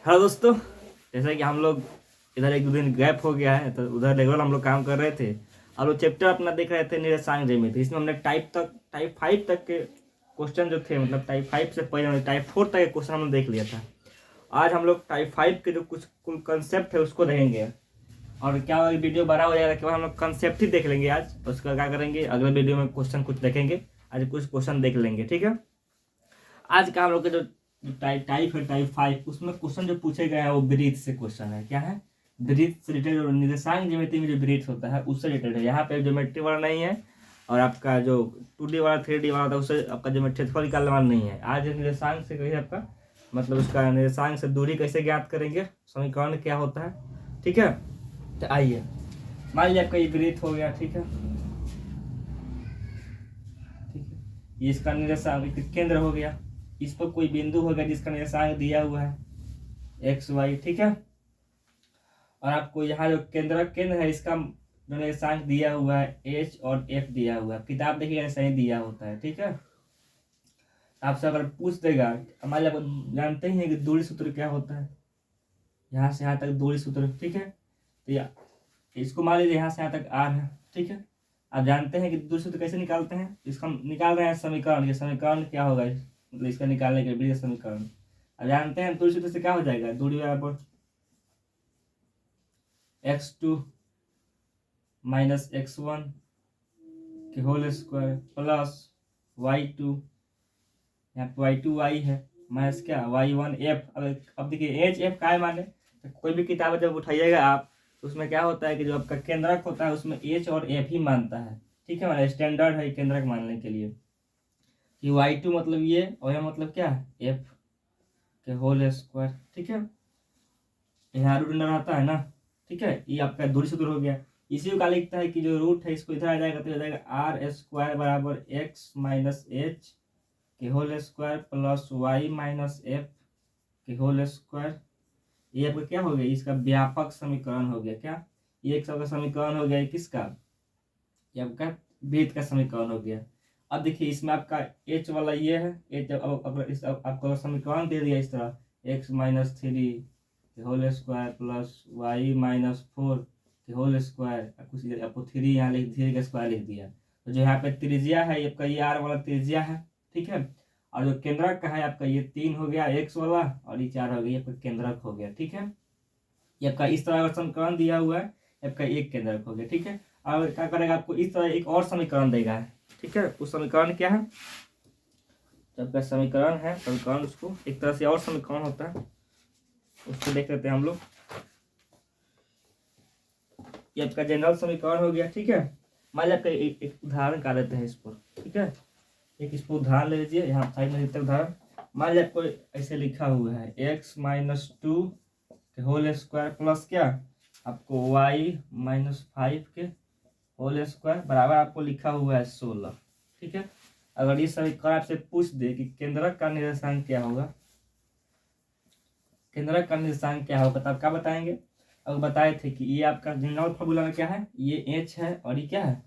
Hello दोस्तों, जैसा कि हम लोग इधर एक दो दिन गैप हो गया है तो उधर रेगुलर हम लोग काम कर रहे थे और वो चैप्टर अपना देख रहे थे निरसांग ज्यामिति। इसमें हमने टाइप 5 तक के क्वेश्चन जो थे, मतलब टाइप 5 से पहले हमने टाइप 4 तक के क्वेश्चन हमने देख लिया था। आज हम लोग टाइप 5 के जो कुछ कुल कंसेप्ट है उसको देखेंगे। और क्या वीडियो बड़ा हो जाएगा, केवल हम लोग कंसेप्ट ही देख लेंगे आज। उसका क्या करेंगे, अगले वीडियो में क्वेश्चन कुछ देखेंगे। आज कुछ क्वेश्चन देख लेंगे, ठीक है। आज का हम लोग के जो टाइप है टाइप 5, उसमें क्वेश्चन जो पूछे गए हैं वो ब्रीथ से क्वेश्चन है। क्या है? ब्रीथ से रिलेटेड, जो निर्देशांक ज्योमेट्री में जो ब्रीथ होता है उससे रिलेटेड है। यहाँ पे ज्योमेट्री वाला नहीं है और आपका जो 2D वाला 3D वाला था उससे आपका ज्योमेट्री निकालने वाला नहीं है। आज निर्देशांक से कहिए आपका मतलब उसका निर्देशांक से दूरी कैसे ज्ञात करेंगे, समीकरण क्या होता है, ठीक है। तो आइए, मान लीजिए आपका ये ब्रीथ हो गया, ठीक है। ये इसका निर्देशांक केंद्र हो गया। इस पर कोई बिंदु होगा जिसका निर्देशांक दिया हुआ है एक्स वाई, ठीक है। और आपको यहाँ जो केंद्र है इसका जो निर्देशांक दिया हुआ है एच और एफ दिया हुआ है। किताब देखिएगा ऐसा ही दिया होता है, ठीक है। आपसे अगर पूछ देगा, मान लीजिए आप जानते ही हैं कि दूरी सूत्र क्या होता है, यहाँ से यहाँ तक दूरी सूत्र, ठीक है। तो इसको मान लीजिए यहाँ से यहाँ तक आर है, ठीक है। आप जानते हैं कि दूरी सूत्र कैसे निकालते हैं, इसको हम निकाल रहे हैं समीकरण। ये समीकरण क्या होगा, मतलब इसका निकालने के लिए समीकरण अब जानते हैं। दूरी सूत्र से क्या हो जाएगा, दूरी बराबर x2 माइनस x1 के होल स्क्वायर प्लस y2, यहाँ पे y2 y है माइनस क्या y1 f। अब देखिए एच एफ का है माने, तो कोई भी किताब जब उठाइएगा आप तो उसमें क्या होता है कि जो आपका केंद्रक होता है उसमें एच और एफ ही मानता है, ठीक है। माने स्टैंडर्ड है केंद्रक मानने के लिए कि y2 मतलब ये और यह मतलब क्या है f के होल स्क्वायर, ठीक है। यहाँ रूट अंडर रहता है ना, ठीक है। ये आपका दूरी सूत्र हो गया। इसी को क्या लिखता है कि जो रूट है इसको इधर आ जाएगा तो हो जाएगा आर स्क्वायर बराबर एक्स माइनस एच के whole square plus y minus f के होल स्क्वायर। ये आपका क्या हो गया, इसका व्यापक समीकरण हो गया। क्या ये एक सबका समीकरण हो गया, किसका, ये आपका वृत्त का समीकरण हो गया। अब देखिए इसमें आपका एच वाला ये है एच। अब आपको समीकरण दे दिया इस तरह x minus 3 whole square plus y minus 4 के होल स्क्वायर, कुछ आपको 3 यहाँ लिख 3 का स्क्वायर लिख दिया। तो जो यहाँ पे त्रिज्या है आपका ये आर वाला त्रिज्या है, ठीक है। और जो केंद्रक का है आपका ये 3 हो गया एक्स वाला और ये 4 हो गया, आपका केंद्रक हो गया, ठीक है। ये आपका इस तरह का समीकरण दिया हुआ है, आपका एक केंद्रक हो गया, ठीक है। और क्या करेगा, आपको इस तरह एक और समीकरण देगा, ठीक है। उस समीकरण क्या है, जब का समीकरण है समीकरण उसको एक तरह से और समीकरण होता है उसको देख लेते हैं हम लोग। ये आपका जनरल समीकरण हो गया, ठीक है। मान लीजिए आपका एक उदाहरण कर लेते हैं इस पर, ठीक है। एक इस पर उदाहरण ले लीजिए, यहाँ साइड में लिखते उदाहरण। मान लीजिए आपको ऐसे लिखा हुआ है एक्स माइनस 2 के होल स्क्वायर प्लस क्या आपको वाई माइनस 5 के होल स्क्वायर बराबर आपको लिखा हुआ है 16, ठीक है। अगर इस समीकरण आपसे पूछ दे कि केंद्रक का निर्देशांक क्या होगा, केंद्रक का निर्देशांक क्या होगा, तो आप क्या बताएंगे। अब बताए थे कि ये आपका जनरल फॉर्मूला में क्या है, ये एच है और ये क्या है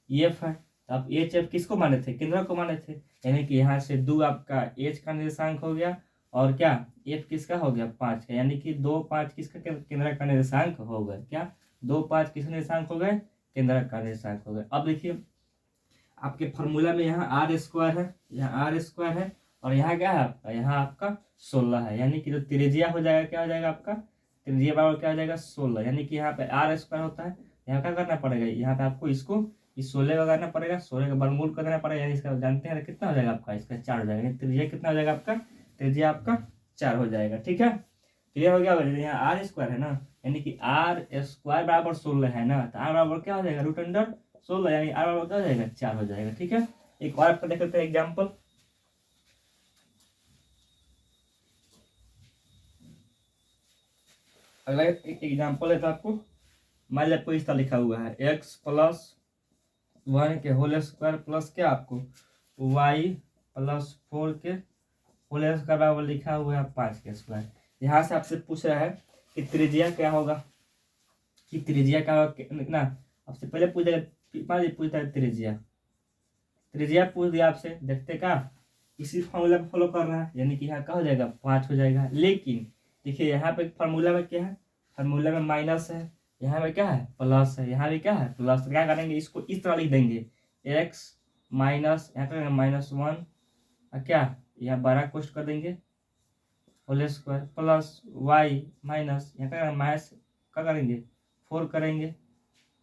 ये एफ है। तो आप एच एफ किसको माने थे, केंद्रक को माने थे। यानी कि यहाँ से 2 आपका एच का निर्देशांक हो गया और क्या एफ किसका हो गया 5 का, यानी कि 2 5 किसका केंद्रक का निर्देशांक हो गए, क्या 2 5 किसका निर्देशांक हो गए, केंद्रक का निर्देशांक हो गए। अब देखिए आपके फॉर्मूला में यहाँ आर स्क्वायर है, यहाँ आर स्क्वायर है और यहाँ क्या है आपका, यहाँ आपका 16 है। यानी कि जो त्रिज्या हो जाएगा क्या हो जाएगा आपका, त्रिज्या बराबर क्या हो जाएगा 16। यानी कि यहाँ पे आर स्क्वायर होता है, यहाँ क्या करना पड़ेगा, यहाँ पे आपको इसको इस 16 का करना पड़ेगा, 16 का वर्गमूल करना पड़ेगा। यानी इसका जानते हैं कितना हो जाएगा आपका, इसका 4 हो जाएगा। त्रिज्या कितना हो जाएगा आपका, त्रिज्या आपका 4 हो जाएगा, ठीक है। क्लियर हो गया। यहाँ आर स्क्वायर है ना, यानी कि आर स्क्वायर बराबर 16 है ना, तो आर बराबर क्या हो जाएगा रूट अंडर 16, यानी आर बराबर क्या हो जाएगा 4 हो जाएगा, ठीक है। एक और आपका देख लेते हैं एग्जाम्पल। अगला एक एग्जाम्पल है तो आपको मान लीजिए आपको इस तरह लिखा हुआ है एक्स प्लस 1 के होल स्क्वायर प्लस क्या आपको वाई प्लस 4 के होल स्क्वायर बराबर लिखा हुआ है 5 के स्क्वायर। यहाँ से आपसे पूछ रहा है कि त्रिज्या क्या होगा, कि त्रिज्या क्या होगा ना। आपसे पहले पूछ देगा, पूछता है त्रिज्या, त्रिज्या पूछ दिया आपसे, देखते का इसी फॉर्मूला को फॉलो कर रहा है, यानी कि यहाँ क्या हो जाएगा 5 हो जाएगा। लेकिन देखिए यहाँ पे फार्मूला में क्या है, फार्मूला में माइनस है, यहाँ में क्या है प्लस है, यहाँ भी क्या है प्लस। तो क्या करेंगे इसको इस तरह लिख देंगे x माइनस यहाँ करेंगे -1 और क्या यहाँ 12 कोष्ट कर देंगे whole square plus y minus यहाँ क्या माइनस क्या करेंगे 4 करेंगे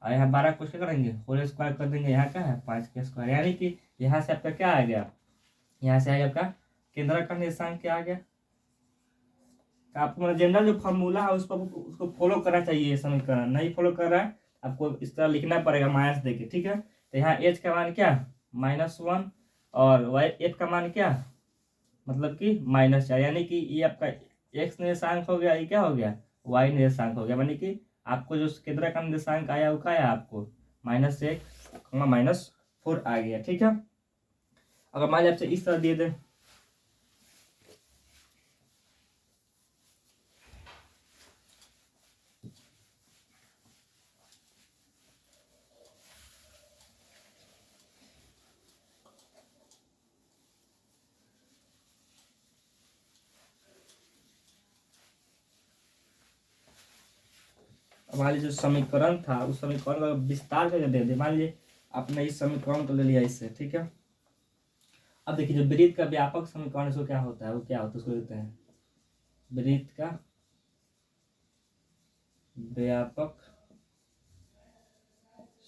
और यहाँ 12 कोष्ट करेंगे होल स्क्वायर कर देंगे, यहाँ क्या है 5 का स्क्वायर। यानी कि यहाँ से आपका क्या आ गया, यहाँ से आ गया आपका केंद्र का निर्देशांक क्या आ गया। आपको जनरल जो फार्मूला है उसको फॉलो करना चाहिए, ये समीकरण नहीं फॉलो कर रहा है आपको इस तरह लिखना पड़ेगा माइनस देके, ठीक है। तो यहाँ एच का मान क्या -1 और वाई एफ का मान क्या मतलब कि -4, यानी कि ये आपका एक्स निर्देशांक हो गया, ये क्या हो गया वाई निर्देशांक हो गया। यानी कि आपको जो केंद्र का निर्देशांक आया वो क्या आया आपको -1 -4 आ गया, ठीक है। अगर मान लीजिए आपसे इस तरह दिए दे मान लीजिए जो समीकरण था उस समीकरण का विस्तार करके दे दे। मान लीजिए आपने इस समीकरण को ले लिया इससे, ठीक है। अब देखिए जो वृत्त का व्यापक समीकरण इसको क्या होता है, वो क्या होता है उसको लिखते हैं वृत्त का व्यापक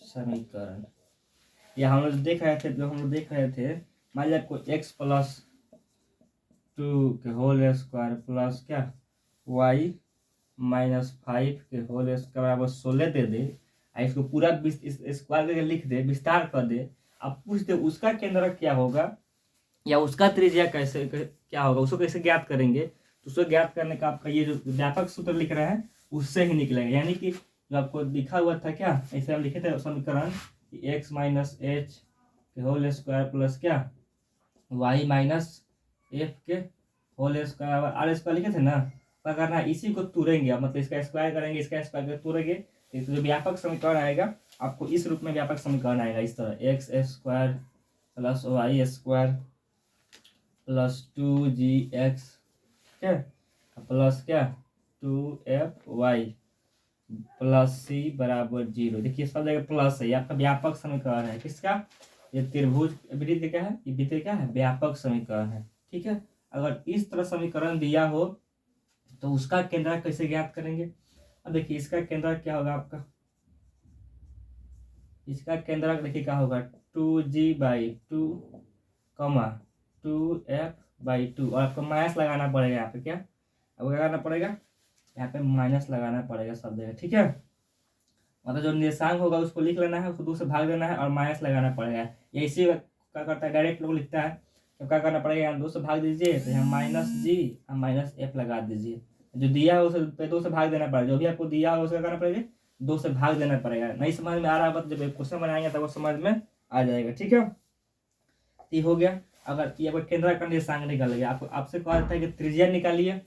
समीकरण। या हम लोग देख रहे थे, जो हम लोग देख रहे थे मान लीजिए आपको x + 2 के होल स्क्वायर प्लस क्या y -5 के होल स्क्वायर बराबर 16 दे दे, इसको पूरा स्क्वायर करके लिख दे, विस्तार कर दे। अब पूछ दे उसका केंद्र क्या होगा या उसका त्रिज्या कैसे क्या होगा, उसको कैसे ज्ञात करेंगे। तो उसको ज्ञात करने का आपका ये जो व्यापक सूत्र लिख रहे हैं उससे ही निकलेगा। यानी कि जो आपको लिखा हुआ था क्या ऐसे हम लिखे थे समीकरण x -h के होल स्क्वायर प्लस क्या y -f के होल स्क्वायर आर स्क्वायर लिखे थे ना। क्या करना है इसी को तुरेंगे, मतलब इसका स्क्वायर करेंगे, इसका स्क्वायर करके तुरेंगे, तो जो व्यापक समीकरण आएगा आपको इस रूप में व्यापक समीकरण आएगा इस तरह x² + y² + 2gx क्या प्लस क्या 2fy + c = 0। देखिए सब जगह प्लस है, ये आपका व्यापक समीकरण है किसका, ये त्रिभुज वृत्त क्या है, ये वृत्त क्या है व्यापक समीकरण है, ठीक है। अगर इस तरह समीकरण दिया हो तो उसका केंद्र कैसे ज्ञात करेंगे। अब देखिए इसका केंद्र क्या होगा आपका, इसका केंद्र देखिए क्या होगा 2g/2 2f/2 और आपको माइनस लगाना पड़ेगा यहाँ पे, क्या आपको क्या करना पड़ेगा यहाँ पे माइनस लगाना पड़ेगा सब जगह, ठीक है। मतलब जो निर्देशांक होगा उसको लिख लेना है, उसको 2 से भाग देना है और माइनस लगाना पड़ेगा। ये इसी क्या करता है डायरेक्ट लोग लिखता है, तो क्या करना पड़ेगा यहाँ 2 से भाग दीजिए, तो यहाँ -g और -f लगा दीजिए। जो दिया है उसे 2 से भाग देना पड़ेगा, जो भी आपको दिया हो उसे क्या करना पड़ेगा 2 से भाग देना पड़ेगा। नहीं समझ में आ रहा है जब क्वेश्चन बनाएंगे तब वो समझ में आ जाएगा, ठीक है। ये हो गया। अगर ये आपको केंद्र का निर्देशांक निकाल गया, आपको आपसे कहा जाता है कि त्रिज्या निकालिए।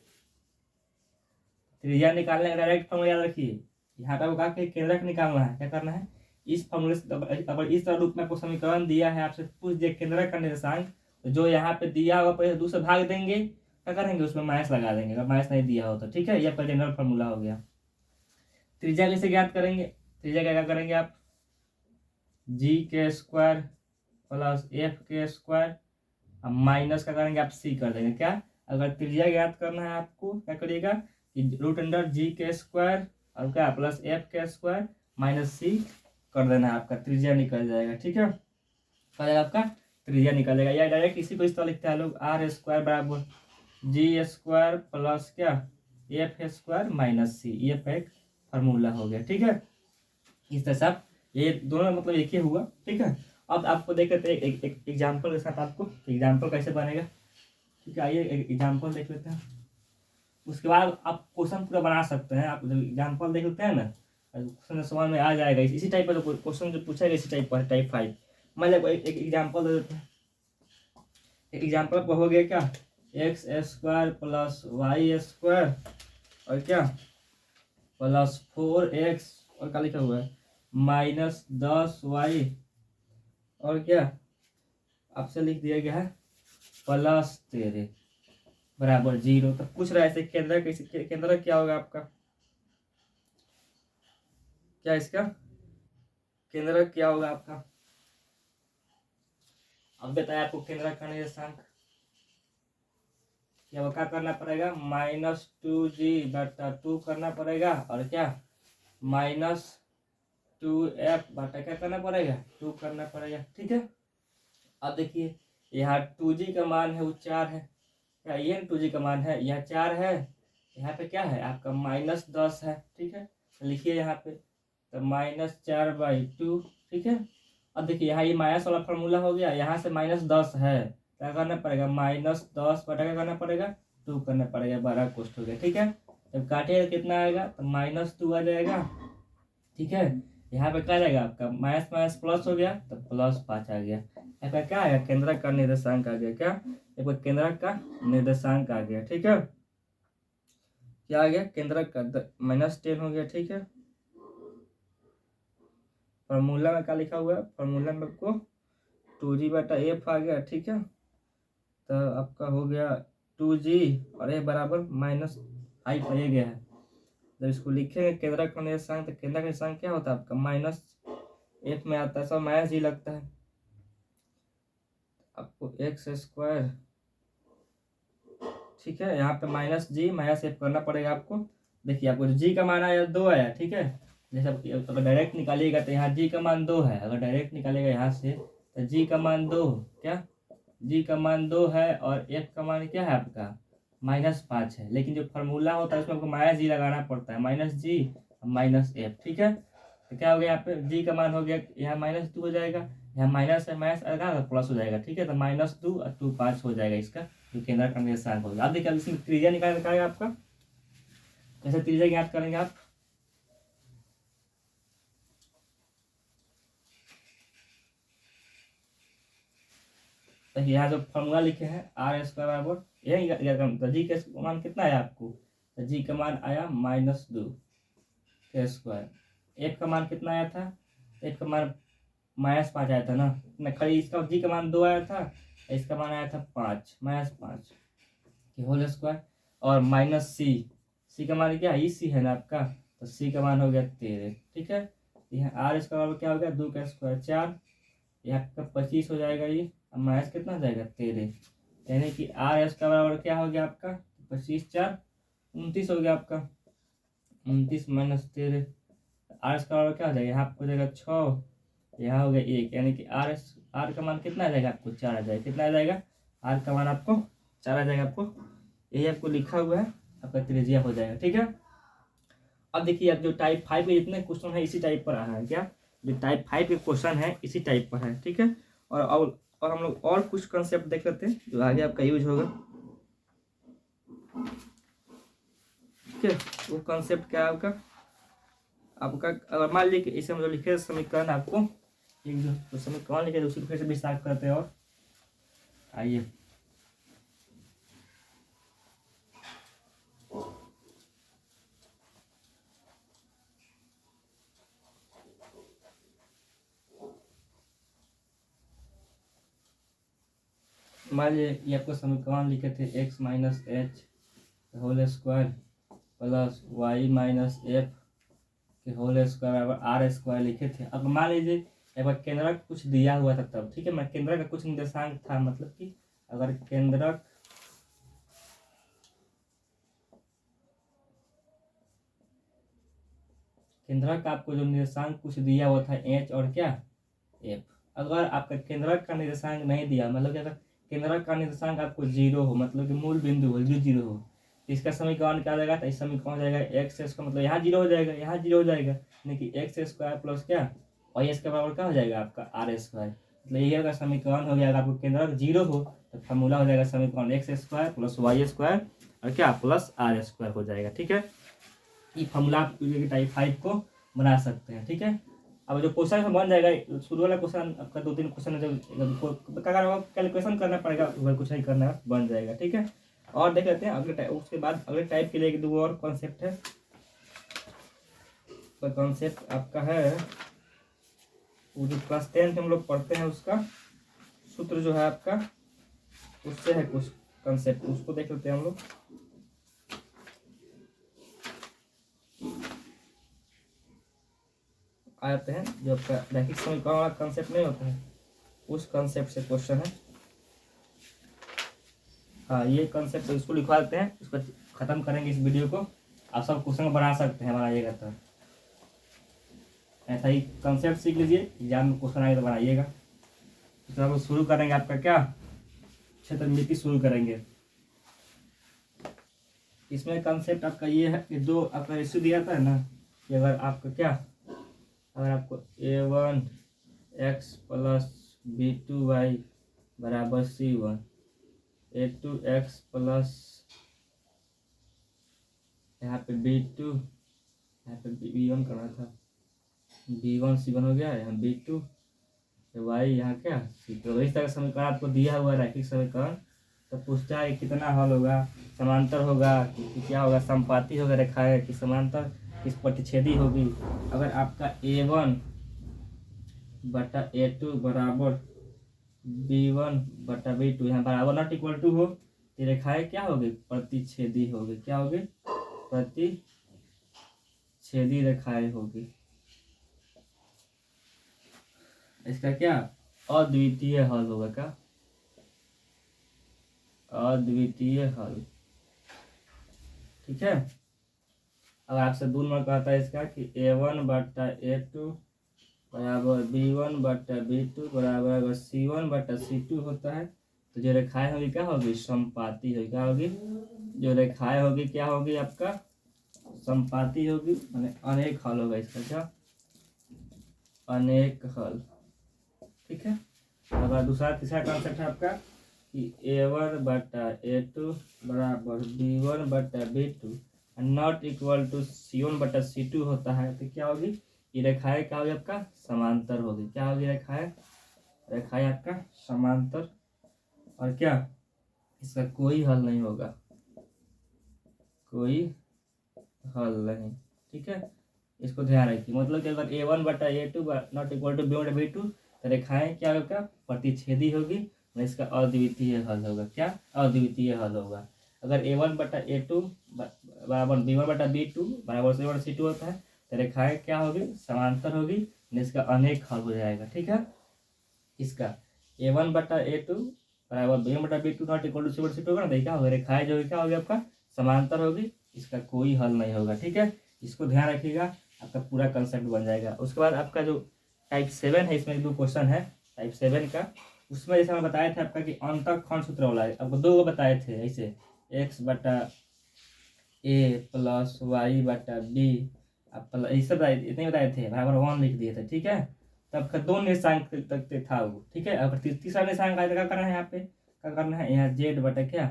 त्रिज्या निकालने का डायरेक्ट फॉर्मूला याद रखिए, यहाँ पे कहा कि केंद्रक निकालना है, क्या करना है इस फॉर्मूले से। अगर इस तरह रूप में आपको समीकरण दिया है, आपसे पूछ दिया केंद्रक का निर्देशांक, तो जो यहाँ पे दिया होगा पहले 2 से भाग देंगे, क्या करेंगे उसमें माइनस लगा देंगे अगर माइनस नहीं दिया हो तो, ठीक है। यह पर जनरल फॉर्मूला हो गया। त्रिज्या कैसे ज्ञात करेंगे, त्रिज्या क्या करेंगे आप g² + f² माइनस का करेंगे आप c कर देंगे। क्या अगर त्रिज्या ज्ञात करना है आपको क्या करिएगा कि √g² और क्या +f² - c कर देना है, आपका त्रिज्या निकल जाएगा, ठीक है। क्या आपका त्रिज्या निकल जाएगा। या डायरेक्ट इसी को इस तरह लिखते हैं लोग r² = g² प्लस क्या f² - c, ये एक फार्मूला हो गया, ठीक है। इस तरह से आप ये दोनों मतलब एक ही हुआ, ठीक है। अब आपको देख लेते हैं एक एग्जाम्पल के साथ, आपको एग्जाम्पल कैसे बनेगा, ठीक है। आइए एग्जाम्पल देख लेते हैं, उसके बाद आप क्वेश्चन पूरा बना सकते हैं। आप जब एग्जाम्पल देख लेते हैं ना क्वेश्चन समझ में आ जाएगा। इसी टाइप का जो क्वेश्चन जो पूछेगा इसी टाइप का टाइप 5। मान लीजिए एक एग्जाम्पल दे देते हैं। एक एग्जाम्पल आपको हो गया क्या x² + y² और क्या +4x और क्या लिखा हुआ है -10y और क्या आपसे लिख दिया गया है +13। बराबर 0। तो पूछ रहा है इसे केंद्र कैसे, केंद्र क्या होगा आपका, क्या इसका केंद्र क्या होगा आपका। अब बताया आपको केंद्र का निर्देशांक क्या, क्या करना पड़ेगा, -2g/2 करना पड़ेगा, और क्या -2f/, क्या करना पड़ेगा 2 करना पड़ेगा, ठीक है। अब देखिए यहाँ 2g का मान है वो 4 है, क्या ये 2g का मान है, यहाँ 4 है, यहाँ पे क्या है आपका -10 है, ठीक है। तो लिखिए यहाँ पे तो -4/2, ठीक है। अब देखिए यहाँ ये माइनस वाला फॉर्मूला हो गया, यहाँ से -10 है, क्या करना पड़ेगा -10/, क्या करना पड़ेगा 2 करना पड़ेगा, 12 कोष्ट हो गया, ठीक है। जब काटिएगा कितना आएगा तो -2 आ जाएगा, ठीक है। यहाँ पे क्या आ जाएगा आपका माइनस माइनस प्लस हो गया तो +5 आ गया। यहाँ पे क्या आएगा केंद्रक का निर्देशांक आ गया, क्या एक बार केंद्रक का निर्देशांक आ गया, ठीक है। क्या आ गया केंद्रक का -10 हो गया, ठीक है। फॉर्मूला में क्या लिखा हुआ है, फॉर्मूला में आपको 2g/f आ गया, ठीक है। तो आपका हो गया 2g और ये बराबर -5 ये गया है। जब इसको लिखेंगे केंद्रक का निर्देशांक, तो केंद्रक का निर्देशांक क्या होता है आपका -f में आता है, सब -g लगता है आपको x², ठीक है। यहाँ पे -g -f करना पड़ेगा आपको। देखिए आपको g का मान आया 2 आया, ठीक है। जैसे अगर डायरेक्ट निकालिएगा तो यहाँ g का मान 2 है, अगर डायरेक्ट निकालेगा यहाँ से तो g का मान 2, क्या g का मान 2 है, और f का मान क्या है आपका -5 है। लेकिन जो फार्मूला होता है उसमें आपको -g लगाना पड़ता है, -g -f, ठीक है। तो क्या हो गया यहाँ पे g का मान हो गया, यहाँ -2 हो जाएगा, यहाँ माइनस है, माइनस आएगा तो प्लस हो जाएगा, ठीक है। तो -2 और 2 5 हो जाएगा इसका जो केंद्र का निर्देशांक होगा। आप देखिए अब इसमें त्रिज्या निकालेगा आपका, कैसे त्रिज्या ज्ञात करेंगे आप, तो यहाँ जो फॉर्मूला लिखे हैं r² बराबर यही तो जी का मान कितना आया आपको, तो जी का मान आया -2 f का मान कितना आया था, f का मान -5 आया था ना खड़ी, इसका जी का मान 2 आया था, इसका मान आया था 5 -5 के होल स्क्वायर, और -c का मान क्या है, सी है ना आपका, तो c का मान हो गया 13, ठीक है। यहाँ r² बराबर क्या हो गया 2 का स्क्वायर 4, यहाँ का 25 हो जाएगा, ये माइनस कितना हो जाएगा 13, यानी कि r² बराबर क्या हो गया आपका 25 4 29 हो गया आपका, 29 - 13, r² बराबर क्या हो जाएगा, यहाँ आपको हो जाएगा 6, यहाँ हो गया 1, यानी कि r का मान कितना आ जाएगा आपको 4 आ जाएगा, कितना आ जाएगा r का मान आपको 4 आ जाएगा, आपको यही आपको लिखा हुआ है, आपका त्रिज्या हो जाएगा, ठीक है। अब देखिए अब जो टाइप 5 के जितने क्वेश्चन है इसी टाइप पर आ रहा है, क्या जो टाइप 5 के क्वेश्चन है इसी टाइप पर है, ठीक है। और हम लोग और कुछ कंसेप्ट देख लेते हैं जो आगे आपका यूज होगा, ठीक है। वो कंसेप्ट क्या है आपका अगर मान लीजिए इसे हम जो लिखे समीकरण आपको एक जो समीकरण लिखे उसी को फिर से विस्तार करते हैं, और आइए मान लीजिए ये आपको समीकरण लिखे थे x - h whole square plus y - f के होल स्क्वायर बराबर r² लिखे थे। अब मान लीजिए एक बार केंद्रक कुछ दिया हुआ था तब, ठीक है, मैं केंद्रक का कुछ निर्देशांक था, मतलब कि अगर केंद्रक आपको जो निर्देशांक कुछ दिया हुआ था h और क्या f, अगर आपका केंद्रक का निर्देशांक नहीं दिया, मतलब कि अगर केंद्रक का निर्देशांक आपको 0 हो, मतलब कि मूल बिंदु हो 0 हो, तो इसका समीकरण क्या हो जाएगा, तो इस समीकरण हो जाएगा x का मतलब यहाँ 0 हो जाएगा, यहाँ 0 हो जाएगा, यानी कि x² प्लस क्या y के बराबर क्या हो जाएगा आपका r², मतलब ये अगर समीकरण हो गया, अगर आपको केंद्रक 0 हो तो फार्मूला हो जाएगा समीकरण x² प्लस y² और क्या प्लस r² हो जाएगा, ठीक है। ये फार्मूला आप टाइप 5 को बना सकते हैं, ठीक है। अब जो क्वेश्चन बन जाएगा, शुरू वाला क्वेश्चन आपका 2-3 क्वेश्चन है, जो कैलकुलेशन करना पड़ेगा, अगर कुछ नहीं करना है बन जाएगा, ठीक है। और देख लेते हैं अगले टाइप, उसके बाद अगले टाइप के लिए एक दो और कॉन्सेप्ट है, तो कॉन्सेप्ट आपका है वो जो क्लास 10 हम लोग पढ़ते हैं उसका सूत्र जो है आपका, उससे है कुछ कंसेप्ट, उसको देख लेते हैं हम लोग। आते हैं जो आपका रैखिक समीकरण वाला कंसेप्ट नहीं होता है, उस कंसेप्ट से क्वेश्चन है। हाँ ये कंसेप्ट इसको लिखवा देते हैं, इसको खत्म करेंगे इस वीडियो को। आप सब क्वेश्चन बना सकते हैं, बनाइएगा तो ऐसा ही कंसेप्ट सीख लीजिए, एग्जाम में क्वेश्चन आएगा तो बनाइएगा। तो हम शुरू करेंगे आपका क्या क्षेत्र मिति शुरू करेंगे। इसमें कंसेप्ट आपका ये है कि दो आपका रेशियो दिया था ना कि अगर आपका क्या, अगर आपको a1 x प्लस b2y बराबर c1, a2 x प्लस यहाँ पे b2, यहाँ पे b1 करना था, b1 c1 हो गया, यहाँ b2 y यहाँ क्या c2। इस तरह का समीकरण आपको दिया हुआ है रैखिक समीकरण। तो पूछता है कितना हल होगा, समांतर होगा कि क्या होगा, समपाती होगा रेखाएं कि समांतर, किस प्रतिच्छेदी होगी। अगर आपका a1 बटा a2 बराबर b1 बटा b2 यहाँ बराबर नॉट इक्वल टू हो तो रेखाएं क्या होगी, प्रतिच्छेदी होगी। क्या होगी, प्रतिच्छेदी रेखाएं होगी। इसका क्या अद्वितीय हल होगा, क्या अद्वितीय हल। ठीक है। अब आपसे 2 नंबर कहता है इसका कि a1 बटा a2 बराबर b1 बटा b2 बराबर अगर c1 बटा c2 होता है तो जो रेखाएं होगी क्या होगी, समपाती होगी। क्या होगी, जो रेखाएं होगी क्या होगी आपका, समपाती होगी, माने अनेक हल होगा इसका। क्या अनेक हल। ठीक है। अगर दूसरा तीसरा कॉन्सेप्ट है आपका कि a1 बटा a2 बराबर b1 बटा b2 not equal to c1 बटा c2 होता है तो क्या होगी, ये रेखाएं क्या होगी आपका, समांतर होगी। क्या होगी, रेखाएं आपका समांतर। और क्या इसका कोई हल नहीं होगा, कोई हल नहीं। ठीक है, इसको ध्यान रखिए। मतलब कि अगर a1 बटा a2 not equal to b1 बटा b2 तो रेखाएं क्या होगा, प्रतिच्छेदी होगी, इसका अद्वितीय हल होगा। क्या अद्वितीय हल होगा। अगर a1 बटा a2 बराबर b1 बटा b2 बराबर c1 बटा c2 होता है तो रेखाएं क्या होगी, समांतर होगी, इसका अनेक हल हो जाएगा। ठीक है। इसका a1 बटा a2 बराबर b1 बटा b2 not equal to c1 बटा c2 होगा ना, क्या होगा, रेखाएं जो क्या होगी आपका, समांतर होगी, इसका कोई हल नहीं होगा। ठीक है, इसको ध्यान रखिएगा, आपका पूरा कंसेप्ट बन जाएगा। उसके बाद आपका जो टाइप 7 है, इसमें 2 क्वेश्चन है टाइप 7 का। उसमें जैसे मैं बताया था आपका कि अंतःखंड सूत्र वाला है, आपको 2 बताए थे ऐसे, x बटा a प्लस वाई बटा बी, आप ये सब इतने बताए थे, बराबर 1 लिख दिए थे। ठीक है, तब का 2 निर्देशांक तक था वो। ठीक है, अगर तीसरा निर्देशांक आए तो क्या करना है, यहाँ पे क्या करना है, यहाँ z बटा क्या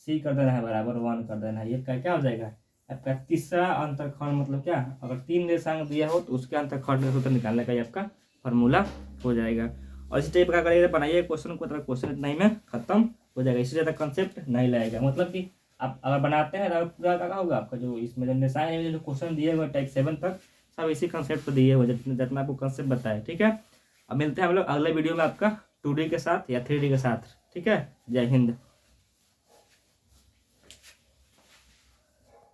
c कर देना है, बराबर 1 कर देना है। ये क्या हो जाएगा आपका तीसरा अंतःखंड। मतलब क्या, अगर 3 निर्देशांक दिया हो तो उसके अंतःखंड का सूत्र निकालने का ये आपका फॉर्मूला हो जाएगा। और इसी टाइप का करिए, बनाइए क्वेश्चन को, तो क्वेश्चन इतना ही में खत्म हो जाएगा। इससे ज़्यादा कंसेप्ट नहीं लगेगा। मतलब कि आप अगर बनाते हैं तो पूरा क्या होगा आपका, जो इसमें जो निर्देशांक जो क्वेश्चन दिए हुए टाइप 7 तक सब इसी कंसेप्ट पर दिए हुए, जितना आपको कंसेप्ट बताए। ठीक है, अब मिलते हैं हम लोग अगले वीडियो में आपका 2D के साथ या 3D के साथ। ठीक है, जय हिंद।